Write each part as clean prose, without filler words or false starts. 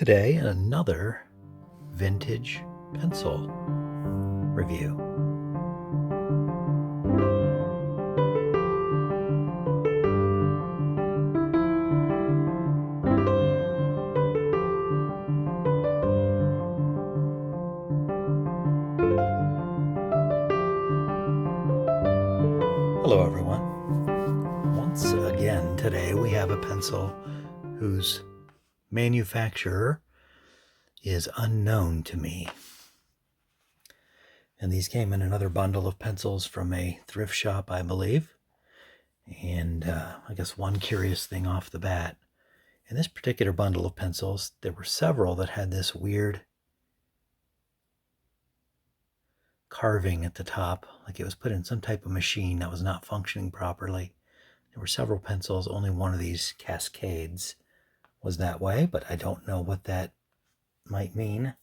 Today, another vintage pencil review. Hello everyone. Once again today we have a pencil whose manufacturer is unknown to me. And these came in another bundle of pencils from a thrift shop, I believe. And I guess one curious thing off the bat. In this particular bundle of pencils, there were several that had this weird carving at the top, like it was put in some type of machine that was not functioning properly. There were several pencils. Only one of these Cascades was that way, but I don't know what that might mean.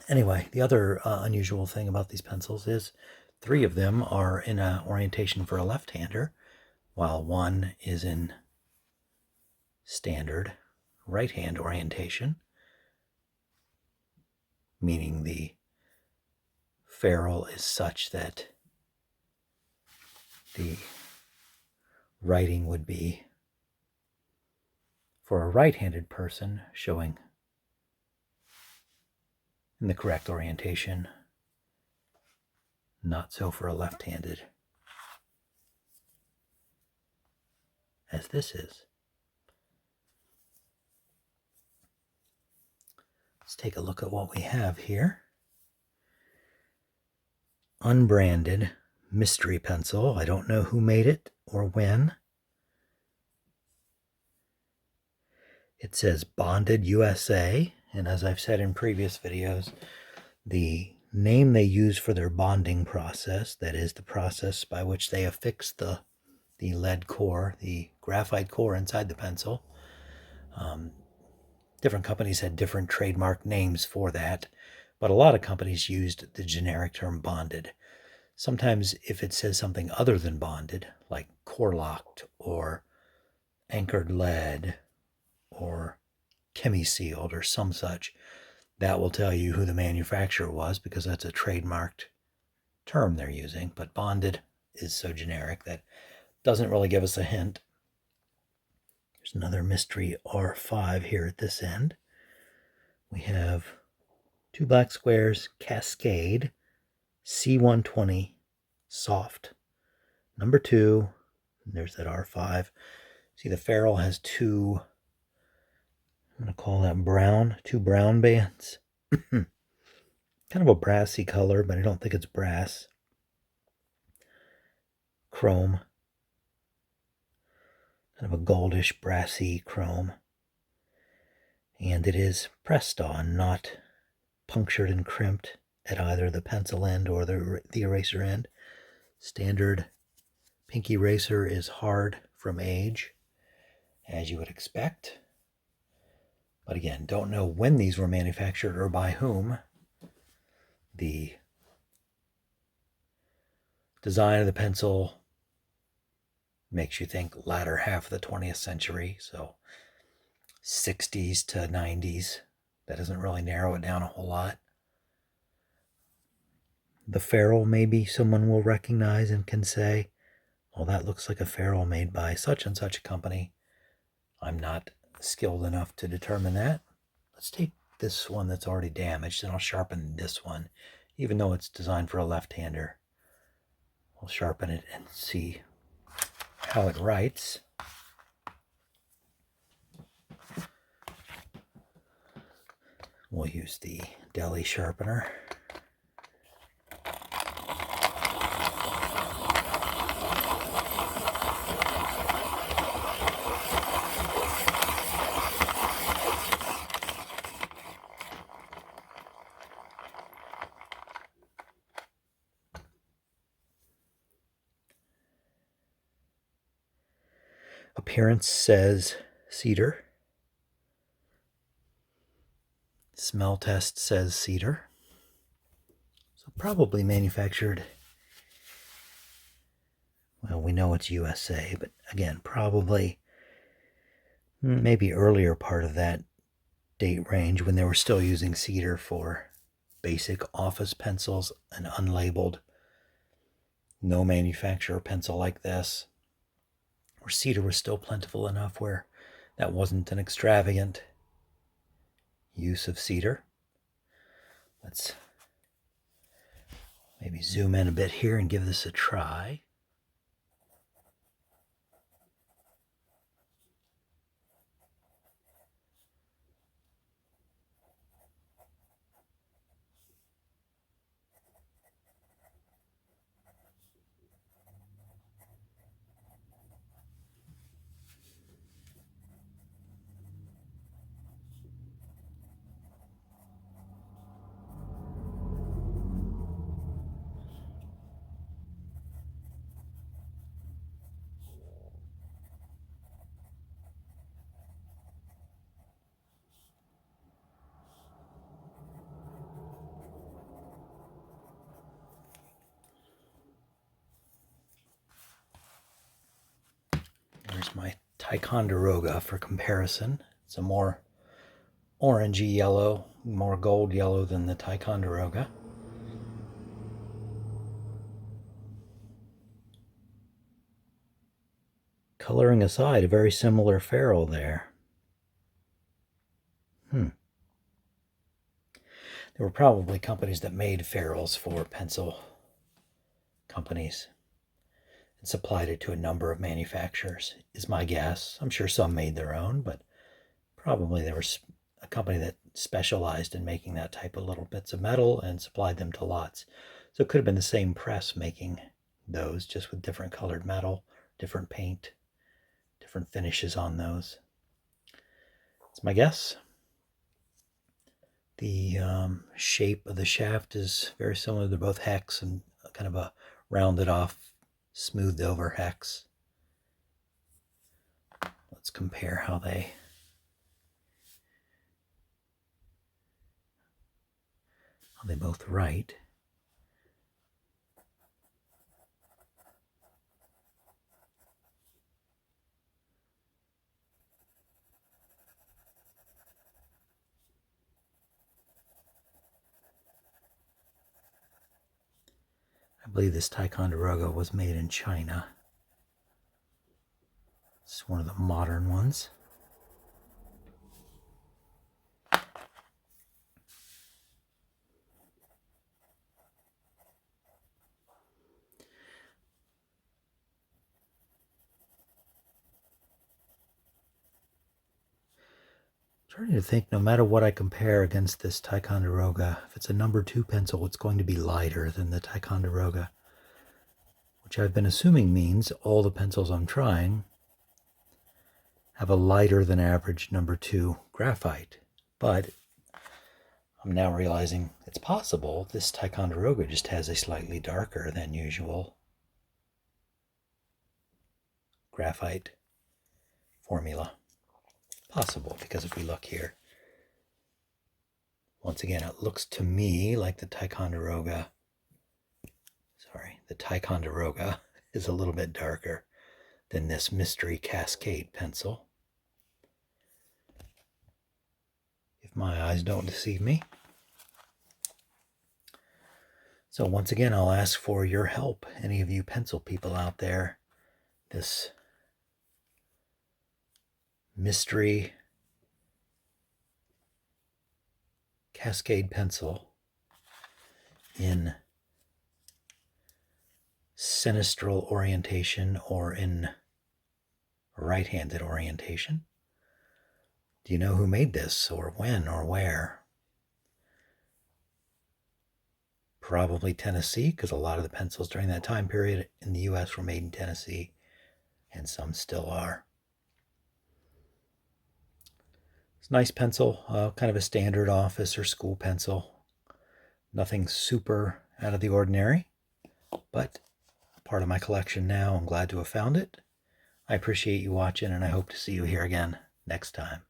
Anyway, the other unusual thing about these pencils is 3 of them are in an orientation for a left-hander, while 1 is in standard right-hand orientation, meaning the ferrule is such that the writing would be, for a right-handed person, showing in the correct orientation, not so for a left-handed, as this is. Let's take a look at what we have here. Unbranded mystery pencil. I don't know who made it or when. It says Bonded USA, and as I've said in previous videos, the name they use for their bonding process, that is the process by which they affix the lead core, the graphite core inside the pencil. Different companies had different trademark names for that, but a lot of companies used the generic term bonded. Sometimes if it says something other than bonded, like core locked or anchored lead or chemi-sealed or some such, that will tell you who the manufacturer was, because that's a trademarked term they're using. But bonded is so generic that doesn't really give us a hint. There's another mystery R5 here at this end. We have 2 black squares, Cascade, C120, soft. Number 2, there's that R5. See, the ferrule has 2, I'm going to call that 2 brown bands. Kind of a brassy color, but I don't think it's brass. Chrome. Kind of a goldish, brassy chrome. And it is pressed on, not punctured and crimped at either the pencil end or the eraser end. Standard pink eraser is hard from age, as you would expect. But again, don't know when these were manufactured or by whom. The design of the pencil makes you think latter half of the 20th century, so 60s to 90s. That doesn't really narrow it down a whole lot. The ferrule, maybe someone will recognize and can say, well, that looks like a ferrule made by such and such a company. I'm not skilled enough to determine that. Let's take this one that's already damaged, and I'll sharpen this one. Even though it's designed for a left-hander, we'll sharpen it and see how it writes. We'll use the deli sharpener. Appearance says cedar. Smell test says cedar. So probably manufactured, well, we know it's USA, but again, probably maybe earlier part of that date range when they were still using cedar for basic office pencils, an unlabeled, no manufacturer pencil like this, where cedar was still plentiful enough where that wasn't an extravagant use of cedar. Let's maybe zoom in a bit here and give this a try. There's my Ticonderoga for comparison. It's a more orangey yellow, more gold yellow than the Ticonderoga. Coloring aside, a very similar ferrule there. There were probably companies that made ferrules for pencil companies and supplied it to a number of manufacturers, is my guess. I'm sure some made their own, but probably there was a company that specialized in making that type of little bits of metal and supplied them to lots. So it could have been the same press making those, just with different colored metal, different paint, different finishes on those. That's my guess. The shape of the shaft is very similar to both hex and kind of a rounded off, smoothed over hex. Let's compare how they both write. I believe this Ticonderoga was made in China. It's one of the modern ones. Starting to think no matter what I compare against this Ticonderoga, if it's a number 2 pencil, it's going to be lighter than the Ticonderoga, which I've been assuming means all the pencils I'm trying have a lighter than average number 2 graphite. But I'm now realizing it's possible this Ticonderoga just has a slightly darker than usual graphite formula. Possible, because if we look here, once again, it looks to me like the Ticonderoga is a little bit darker than this mystery Cascade pencil, if my eyes don't deceive me. So once again, I'll ask for your help, any of you pencil people out there. This mystery Cascade pencil in sinistral orientation or in right-handed orientation. Do you know who made this, or when, or where? Probably Tennessee, because a lot of the pencils during that time period in the US were made in Tennessee, and some still are. It's a nice pencil, kind of a standard office or school pencil. Nothing super out of the ordinary, but part of my collection now. I'm glad to have found it. I appreciate you watching, and I hope to see you here again next time.